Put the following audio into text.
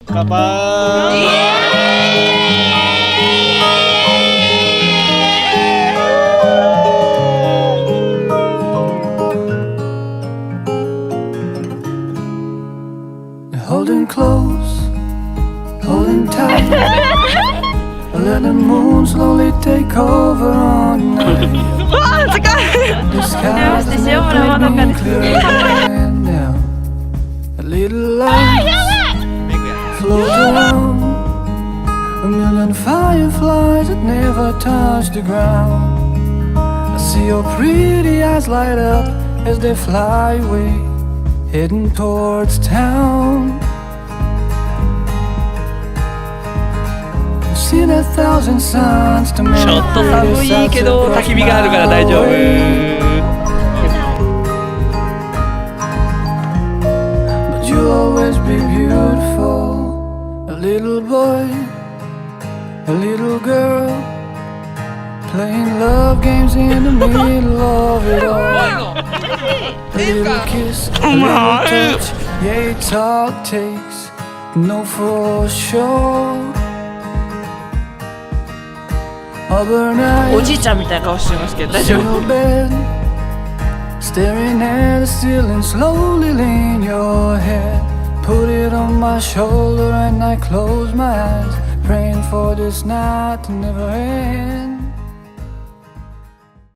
Holding close, holding tight. Let the moon slowly take over on night. The skies are never clear now. A little light float around. A million fireflies that never touch the ground. I see your pretty eyes light up as they fly away, heading towards town. I've seen 1,000 suns to make ちょっと寒いけど焚き火があるから大丈夫。 But you'll always be beautiful. A little boy, a little girl, playing love games in the middle of it all. A little kiss, a little touch, yeah, it's all it takes to know for sure. Overnight, おじいちゃんみたいな顔してますけど大丈夫。 single bed, staring at the ceiling, slowly lean your head. Put it on my shoulder and I close my eyes, praying for this night to never end.